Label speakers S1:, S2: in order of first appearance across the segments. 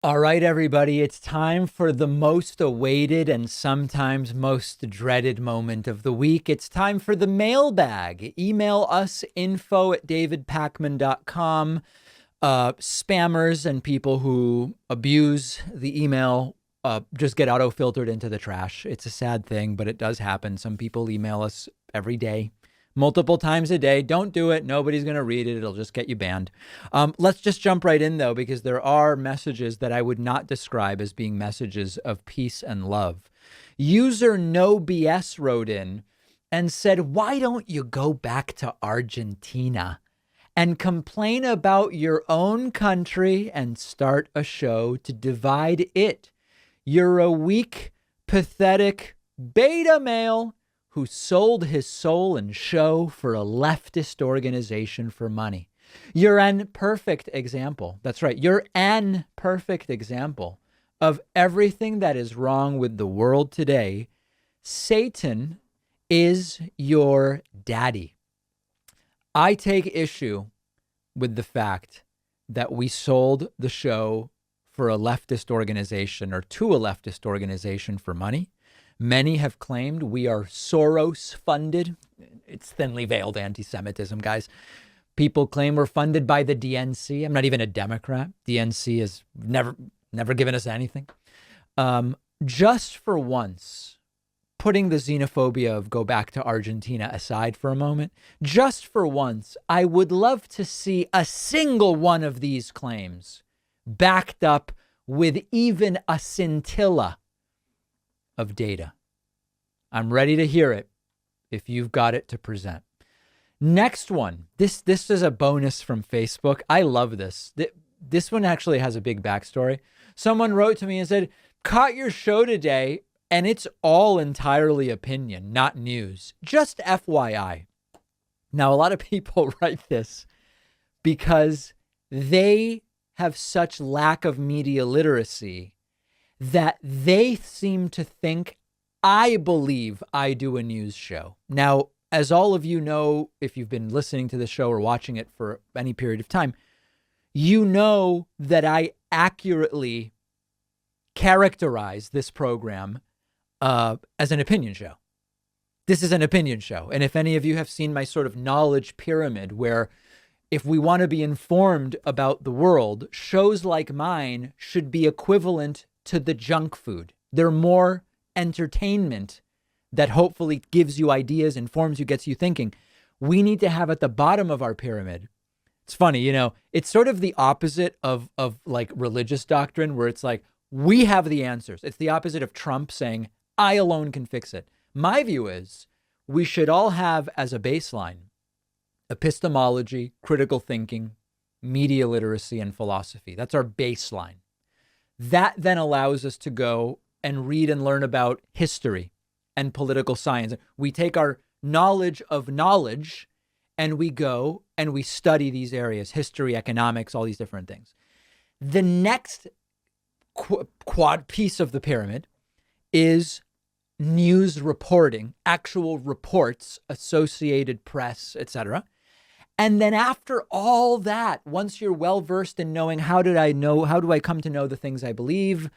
S1: All right, everybody, it's time for the most awaited and sometimes most dreaded moment of the week. It's time for the mailbag. Email us info@davidpakman.com. Spammers and people who abuse the email just get auto-filtered into the trash. It's a sad thing, but it does happen. Some people email us every day, multiple times a day. Don't do it. Nobody's going to read it. It'll just get you banned. Let's just jump right in, though, because there are messages that I would not describe as being messages of peace and love. User No BS wrote in and said, "Why don't you go back to Argentina and complain about your own country and start a show to divide it? You're a weak, pathetic beta male who sold his soul and show for a leftist organization for money. You're an perfect example." That's right. You're an perfect example of everything that is wrong with the world today. Satan is your daddy. I take issue with the fact that we sold the show for a leftist organization or to a leftist organization for money. Many have claimed we are Soros funded. It's thinly veiled anti-Semitism, guys. People claim we're funded by the DNC. I'm not even a Democrat. DNC has never given us anything. Just for once, putting the xenophobia of go back to Argentina aside for a moment, just for once, I would love to see a single one of these claims backed up with even a scintilla of data. I'm ready to hear it if you've got it to present. Next one. This is a bonus from Facebook. I love this. This one actually has a big backstory. Someone wrote to me and said, "Caught your show today, and it's all entirely opinion, not news. Just FYI." Now, a lot of people write this because they have such lack of media literacy that they seem to think I believe I do a news show. Now, as all of you know, if you've been listening to the show or watching it for any period of time, you know that I accurately characterize this program as an opinion show. This is an opinion show. And if any of you have seen my sort of knowledge pyramid, where if we want to be informed about the world, shows like mine should be equivalent to the junk food. They're more entertainment that hopefully gives you ideas, informs you, gets you thinking. We need to have at the bottom of our pyramid. It's funny, it's sort of the opposite of like religious doctrine, where it's like, we have the answers. It's the opposite of Trump saying, I alone can fix it. My view is we should all have as a baseline epistemology, critical thinking, media literacy, and philosophy. That's our baseline. That then allows us to go and read and learn about history and political science. We take our knowledge of knowledge and we go and we study these areas, history, economics, all these different things. The next quad piece of the pyramid is news reporting, actual reports, Associated Press, etc. And then after all that, once you're well versed in knowing how do I come to know the things I believe,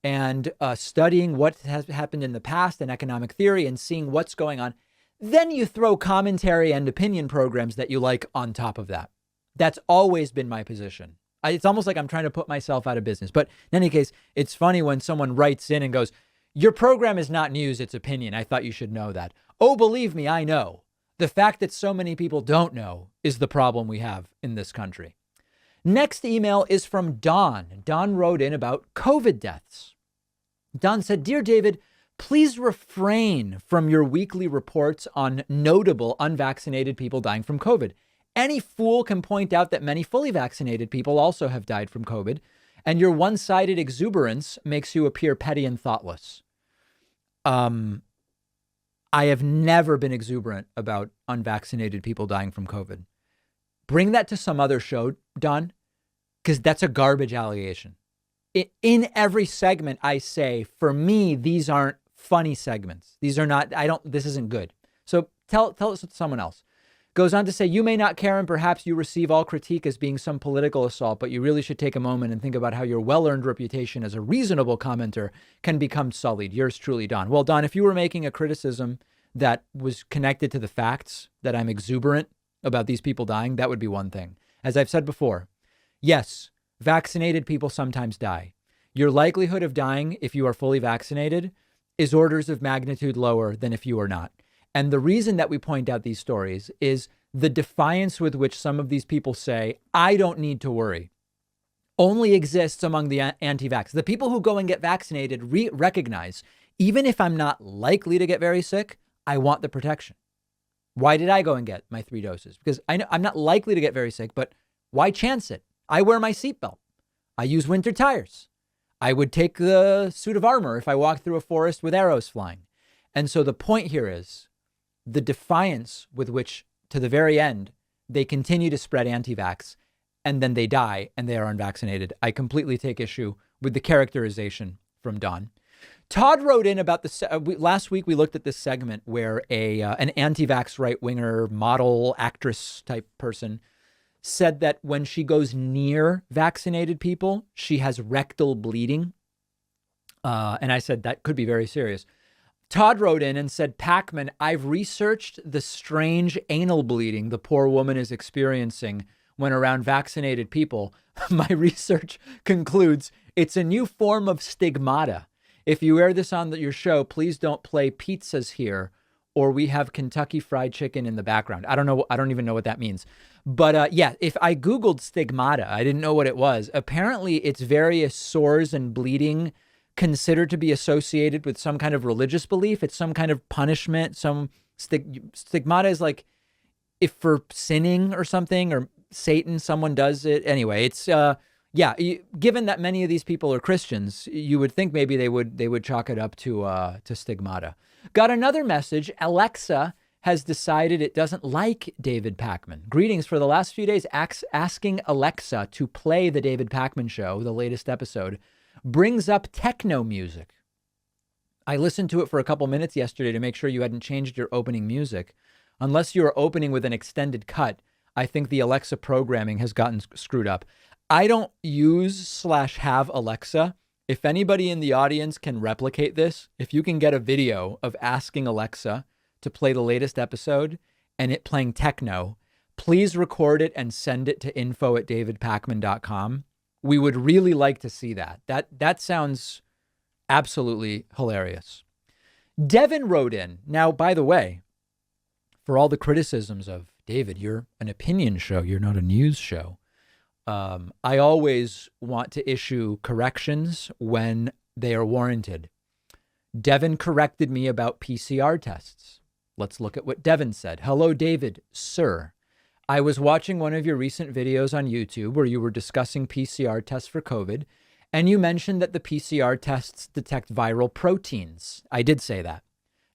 S1: and studying what has happened in the past and economic theory and seeing what's going on, then you throw commentary and opinion programs that you like on top of that. That's always been my position. It's almost like I'm trying to put myself out of business. But in any case, it's funny when someone writes in and goes, "Your program is not news, it's opinion. I thought you should know that." Oh, believe me, I know. The fact that so many people don't know is the problem we have in this country. Next email is from Don. Don wrote in about COVID deaths. Don said, "Dear David, please refrain from your weekly reports on notable unvaccinated people dying from COVID. Any fool can point out that many fully vaccinated people also have died from COVID, and your one-sided exuberance makes you appear petty and thoughtless." I have never been exuberant about unvaccinated people dying from COVID. Bring that to some other show, Don, because that's a garbage allegation. In every segment, I say, for me, these aren't funny segments. These are not, this isn't good. So tell us someone else. Goes on to say, you may not care and perhaps you receive all critique as being some political assault, but you really should take a moment and think about how your well-earned reputation as a reasonable commenter can become sullied. Yours truly, Don. Well, Don, if you were making a criticism that was connected to the facts that I'm exuberant about these people dying, that would be one thing. As I've said before, yes, vaccinated people sometimes die. Your likelihood of dying if you are fully vaccinated is orders of magnitude lower than if you are not. And the reason that we point out these stories is the defiance with which some of these people say, I don't need to worry, only exists among the anti-vax. The people who go and get vaccinated recognize, even if I'm not likely to get very sick, I want the protection. Why did I go and get my 3 doses? Because I know I'm not likely to get very sick, but why chance it? I wear my seatbelt. I use winter tires. I would take the suit of armor if I walked through a forest with arrows flying. And so the point here is, the defiance with which, to the very end, they continue to spread anti-vax, and then they die and they are unvaccinated. I completely take issue with the characterization from Don. Todd wrote in about last week we looked at this segment where an anti-vax right-winger model actress type person said that when she goes near vaccinated people, she has rectal bleeding. And I said that could be very serious. Todd wrote in and said, Pakman, I've researched the strange anal bleeding the poor woman is experiencing when around vaccinated people. My research concludes it's a new form of stigmata. If you air this on your show, please don't play pizzas here, or we have Kentucky Fried Chicken in the background. I don't know. I don't even know what that means. But yeah, if I Googled stigmata, I didn't know what it was. Apparently, it's various sores and bleeding considered to be associated with some kind of religious belief. It's some kind of punishment. Some stigmata is like if for sinning or something, or Satan, someone does it. Anyway, it's yeah. Given that many of these people are Christians, you would think maybe they would chalk it up to stigmata. Got another message. Alexa has decided it doesn't like David Pakman. Greetings. For the last few days, asking Alexa to play the David Pakman Show, the latest episode, brings up techno music. I listened to it for a couple minutes yesterday to make sure you hadn't changed your opening music. Unless you are opening with an extended cut, I think the Alexa programming has gotten screwed up. I don't use/have Alexa. If anybody in the audience can replicate this, if you can get a video of asking Alexa to play the latest episode and it playing techno, please record it and send it to info@davidpakman.com. We would really like to see that. That sounds absolutely hilarious. Devin wrote in. Now, by the way, for all the criticisms of, David, you're an opinion show, you're not a news show. I always want to issue corrections when they are warranted. Devin corrected me about PCR tests. Let's look at what Devin said. Hello, David, sir. I was watching one of your recent videos on YouTube where you were discussing PCR tests for COVID, and you mentioned that the PCR tests detect viral proteins. I did say that.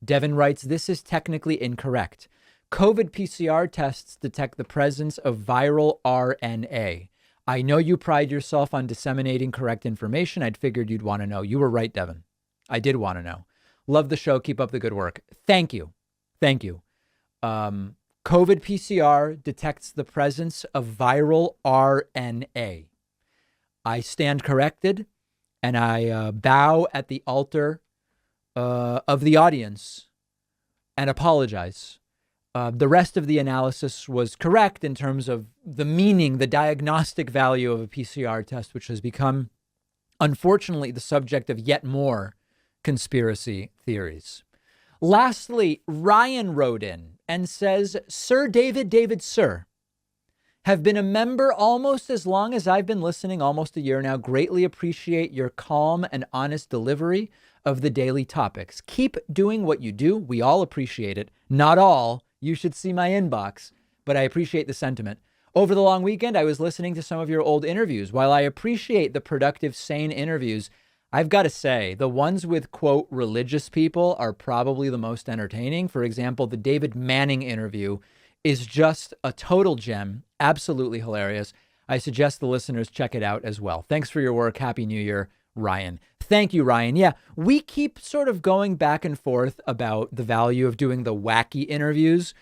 S1: Devin writes, this is technically incorrect. COVID PCR tests detect the presence of viral RNA. I know you pride yourself on disseminating correct information. I'd figured you'd want to know. You were right, Devin. I did want to know. Love the show. Keep up the good work. Thank you. Thank you. COVID PCR detects the presence of viral RNA. I stand corrected, and I bow at the altar of the audience and apologize. The rest of the analysis was correct in terms of the meaning, the diagnostic value of a PCR test, which has become, unfortunately, the subject of yet more conspiracy theories. Lastly, Ryan wrote in and says, Sir David, sir, have been a member almost as long as I've been listening, almost a year now. Greatly appreciate your calm and honest delivery of the daily topics. Keep doing what you do. We all appreciate it. Not all. You should see my inbox, but I appreciate the sentiment. Over the long weekend, I was listening to some of your old interviews. While I appreciate the productive, sane interviews, I've got to say, the ones with, quote, religious people are probably the most entertaining. For example, the David Manning interview is just a total gem. Absolutely hilarious. I suggest the listeners check it out as well. Thanks for your work. Happy New Year, Ryan. Thank you, Ryan. Yeah, we keep sort of going back and forth about the value of doing the wacky interviews.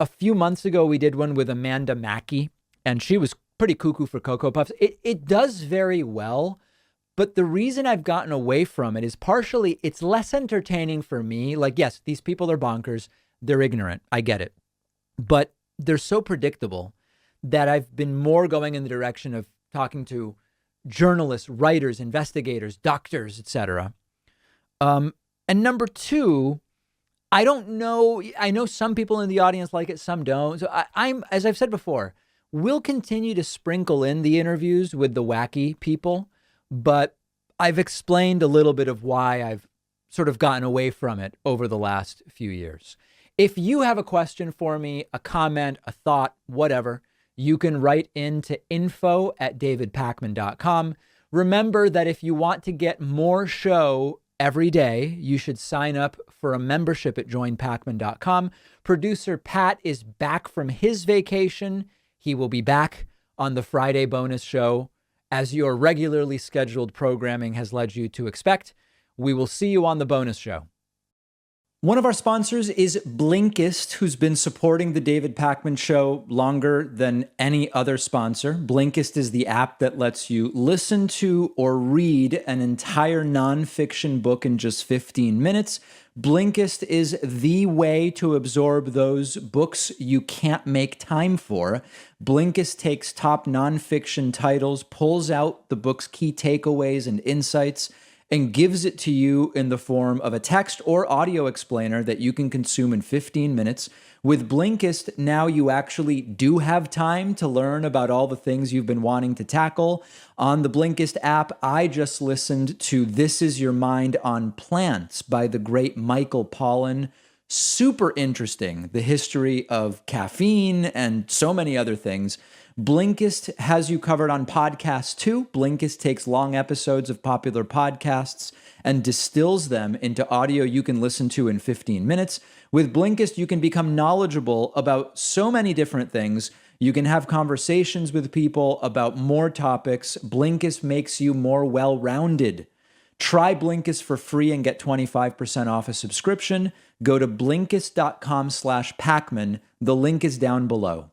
S1: A few months ago, we did one with Amanda Mackey, and she was pretty cuckoo for Cocoa Puffs. It does very well, but the reason I've gotten away from it is partially it's less entertaining for me. Like, yes, these people are bonkers. They're ignorant. I get it. But they're so predictable that I've been more going in the direction of talking to journalists, writers, investigators, doctors, etc. And number two, I don't know. I know some people in the audience like it, some don't. So I'm, as I've said before, we'll continue to sprinkle in the interviews with the wacky people, but I've explained a little bit of why I've sort of gotten away from it over the last few years. If you have a question for me, a comment, a thought, whatever, you can write into info@davidpakman.com. Remember that if you want to get more show every day, you should sign up for a membership at joinpakman.com. Producer Pat is back from his vacation. He will be back on the Friday bonus show, as your regularly scheduled programming has led you to expect. We will see you on the bonus show. One of our sponsors is Blinkist, who's been supporting the David Pakman Show longer than any other sponsor. Blinkist is the app that lets you listen to or read an entire nonfiction book in just 15 minutes. Blinkist is the way to absorb those books you can't make time for. Blinkist takes top nonfiction titles, pulls out the book's key takeaways and insights, and gives it to you in the form of a text or audio explainer that you can consume in 15 minutes. With Blinkist, now you actually do have time to learn about all the things you've been wanting to tackle. On the Blinkist app, I just listened to This Is Your Mind on Plants by the great Michael Pollan. Super interesting, the history of caffeine and so many other things. Blinkist has you covered on podcasts too. Blinkist takes long episodes of popular podcasts and distills them into audio you can listen to in 15 minutes. With Blinkist, you can become knowledgeable about so many different things. You can have conversations with people about more topics. Blinkist makes you more well-rounded. Try Blinkist for free and get 25% off a subscription. Go to Blinkist.com/Pakman. The link is down below.